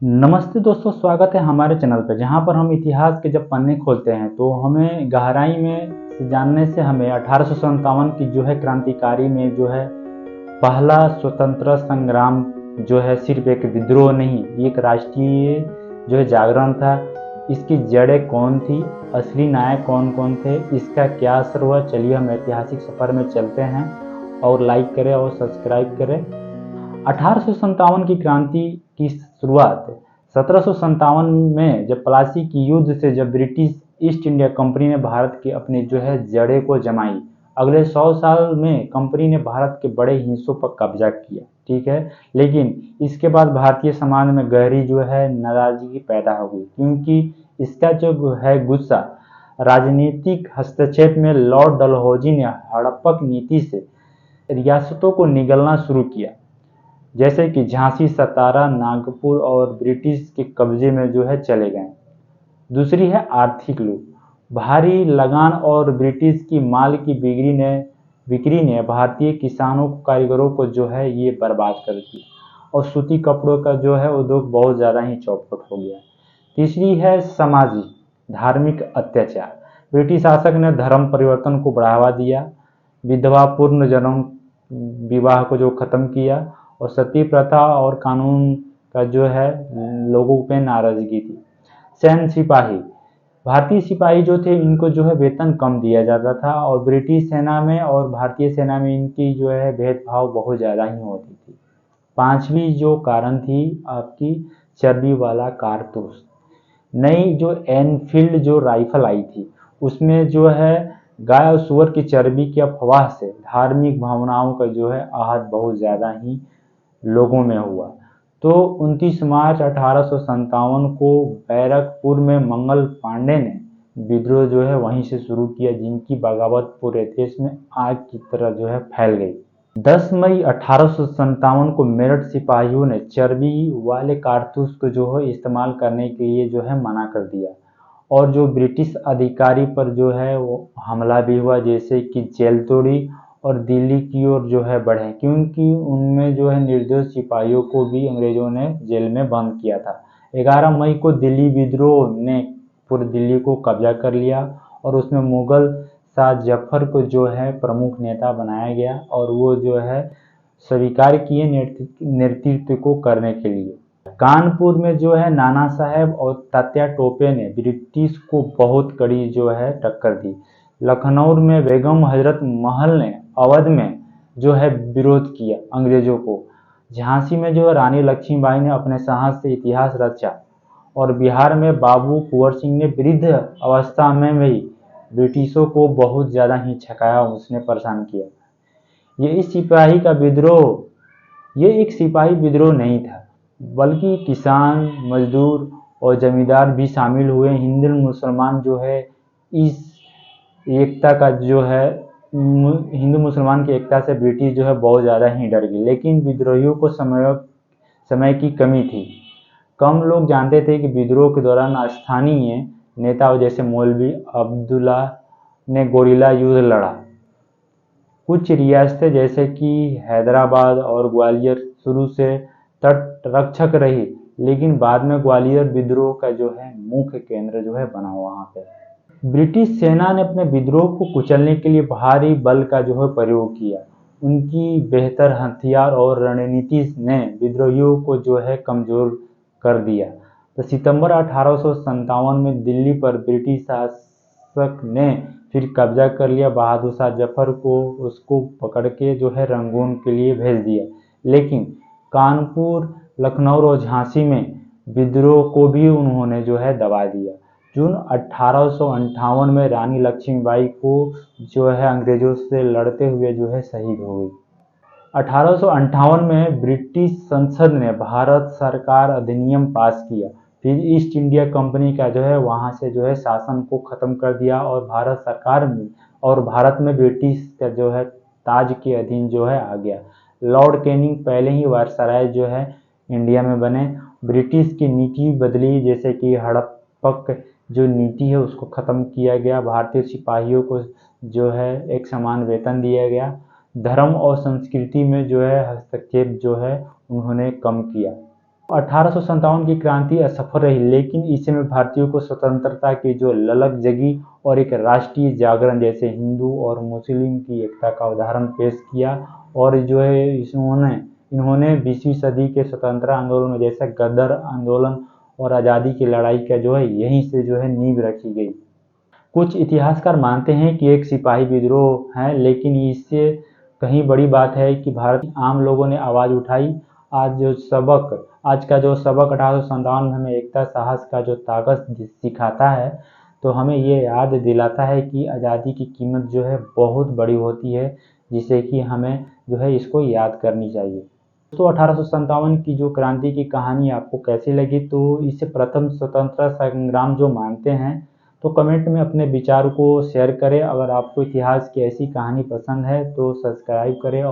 नमस्ते दोस्तों, स्वागत है हमारे चैनल पर जहां पर हम इतिहास के जब पन्ने खोलते हैं तो हमें गहराई में जानने से हमें 1857 की जो है क्रांतिकारी में जो है पहला स्वतंत्रता संग्राम जो है सिर्फ एक विद्रोह नहीं, ये एक राष्ट्रीय जो है जागरण था। इसकी जड़ें कौन थी, असली नायक कौन कौन थे, इसका क्या असर हुआ। चलिए हम ऐतिहासिक सफर में चलते हैं और लाइक करें और सब्सक्राइब करें। 1857 की क्रांति की शुरुआत 1757 में जब प्लासी की युद्ध से जब ब्रिटिश ईस्ट इंडिया कंपनी ने भारत की अपनी जो है जड़ें को जमाई। अगले 100 साल में कंपनी ने भारत के बड़े हिस्सों पर कब्जा किया, ठीक है। लेकिन इसके बाद भारतीय समाज में गहरी जो है नाराजगी पैदा हो गई, क्योंकि इसका जो है गुस्सा राजनीतिक हस्तक्षेप में लॉर्ड डलहौजी ने हड़प्पा नीति से रियासतों को निगलना शुरू किया, जैसे कि झांसी, सतारा, नागपुर और ब्रिटिश के कब्जे में जो है चले गए। दूसरी है आर्थिक लूट। भारी लगान और ब्रिटिश की माल की बिक्री ने भारतीय किसानों को, कारीगरों को जो है ये बर्बाद कर दिया और सूती कपड़ों का जो है उद्योग बहुत ज़्यादा ही चौपट हो गया। तीसरी है सामाजिक धार्मिक अत्याचार। ब्रिटिश शासक ने धर्म परिवर्तन को बढ़ावा दिया, विधवा पूर्ण जन्म विवाह को जो खत्म किया और सती प्रथा और कानून का जो है लोगों पे नाराजगी थी। सैन्य सिपाही, भारतीय सिपाही जो थे इनको जो है वेतन कम दिया जाता था और ब्रिटिश सेना में और भारतीय सेना में इनकी जो है भेदभाव बहुत ज़्यादा ही होती थी। पांचवी जो कारण थी आपकी चर्बी वाला कारतूस। नई जो एनफील्ड जो राइफल आई थी उसमें जो है गाय और सुअर की चर्बी की अफवाह से धार्मिक भावनाओं का जो है आहत बहुत ज़्यादा ही लोगों में हुआ। तो 29 मार्च 1857 को बैरकपुर में मंगल पांडे ने विद्रोह जो है वहीं से शुरू किया, जिनकी बगावत पूरे देश में आग की तरह जो है फैल गई। 10 मई 1857 को मेरठ सिपाहियों ने चर्बी वाले कारतूस को जो है इस्तेमाल करने के लिए जो है मना कर दिया और जो ब्रिटिश अधिकारी पर जो है वो हमला भी हुआ, जैसे कि जेल तोड़ी और दिल्ली की ओर जो है बढ़े, क्योंकि उनमें जो है निर्दोष सिपाहियों को भी अंग्रेजों ने जेल में बंद किया था। 11 मई को दिल्ली विद्रोह ने पूरी दिल्ली को कब्जा कर लिया और उसमें मुगल शाह जफर को जो है प्रमुख नेता बनाया गया और वो जो है स्वीकार किए नेतृत्व को करने के लिए। कानपुर में जो है नाना साहेब और तात्या टोपे ने ब्रिटिश को बहुत कड़ी जो है टक्कर दी। लखनऊ में बेगम हजरत महल ने अवध में जो है विरोध किया अंग्रेजों को। झांसी में जो है रानी लक्ष्मीबाई ने अपने साहस से इतिहास रचा और बिहार में बाबू कुंवर सिंह ने वृद्ध अवस्था में भी ब्रिटिशों को बहुत ज़्यादा ही छकाया, उसने परेशान किया। ये एक सिपाही विद्रोह नहीं था, बल्कि किसान, मजदूर और जमींदार भी शामिल हुए। हिंदू मुसलमान जो है इस एकता का जो है हिंदू मुसलमान की एकता से ब्रिटिश जो है बहुत ज़्यादा ही डर गए। लेकिन विद्रोहियों को समय की कमी थी। कम लोग जानते थे कि विद्रोह के दौरान स्थानीय नेताओं जैसे मौलवी अब्दुल्ला ने गोरिल्ला युद्ध लड़ा। कुछ रियासतें जैसे कि हैदराबाद और ग्वालियर शुरू से तट रक्षक रही, लेकिन बाद में ग्वालियर विद्रोह का जो है मुख्य केंद्र जो है बना वहां पे। ब्रिटिश सेना ने अपने विद्रोह को कुचलने के लिए भारी बल का जो है प्रयोग किया। उनकी बेहतर हथियार और रणनीति ने विद्रोहियों को जो है कमजोर कर दिया। तो सितंबर 1857 में दिल्ली पर ब्रिटिश शासक ने फिर कब्जा कर लिया। बहादुर शाह जफर को उसको पकड़ के जो है रंगून के लिए भेज दिया, लेकिन कानपुर, लखनऊ और झांसी में विद्रोह को भी उन्होंने जो है दबा दिया। जून 1858 में रानी लक्ष्मीबाई को जो है अंग्रेजों से लड़ते हुए जो है शहीद हो गई। 1858 में ब्रिटिश संसद ने भारत सरकार अधिनियम पास किया, फिर ईस्ट इंडिया कंपनी का जो है वहां से जो है शासन को खत्म कर दिया और भारत में ब्रिटिश का जो है ताज के अधीन जो है आ गया। लॉर्ड कैनिंग पहले ही वायसराय जो है इंडिया में बने। ब्रिटिश की नीति बदली, जैसे कि हड़प्पा जो नीति है उसको खत्म किया गया। भारतीय सिपाहियों को जो है एक समान वेतन दिया गया। धर्म और संस्कृति में जो है हस्तक्षेप जो है उन्होंने कम किया। 1857 की क्रांति असफल रही, लेकिन इस समय भारतीयों को स्वतंत्रता की जो ललक जगी और एक राष्ट्रीय जागरण जैसे हिंदू और मुस्लिम की एकता का उदाहरण पेश किया। और जो है इन्होंने 20वीं सदी के स्वतंत्रता आंदोलन जैसे गदर आंदोलन और आज़ादी की लड़ाई का जो है यहीं से जो है नींव रखी गई। कुछ इतिहासकार मानते हैं कि एक सिपाही विद्रोह है, लेकिन इससे कहीं बड़ी बात है कि भारत के आम लोगों ने आवाज़ उठाई। आज का जो सबक 1857 में हमें एकता साहस का जो ताकत सिखाता है, तो हमें ये याद दिलाता है कि आज़ादी की कीमत जो है बहुत बड़ी होती है, जिसे कि हमें जो है इसको याद करनी चाहिए। दोस्तों, 1857 की जो क्रांति की कहानी आपको कैसी लगी, तो इसे प्रथम स्वतंत्रता संग्राम जो मानते हैं तो कमेंट में अपने विचार को शेयर करें। अगर आपको इतिहास की ऐसी कहानी पसंद है तो सब्सक्राइब करें।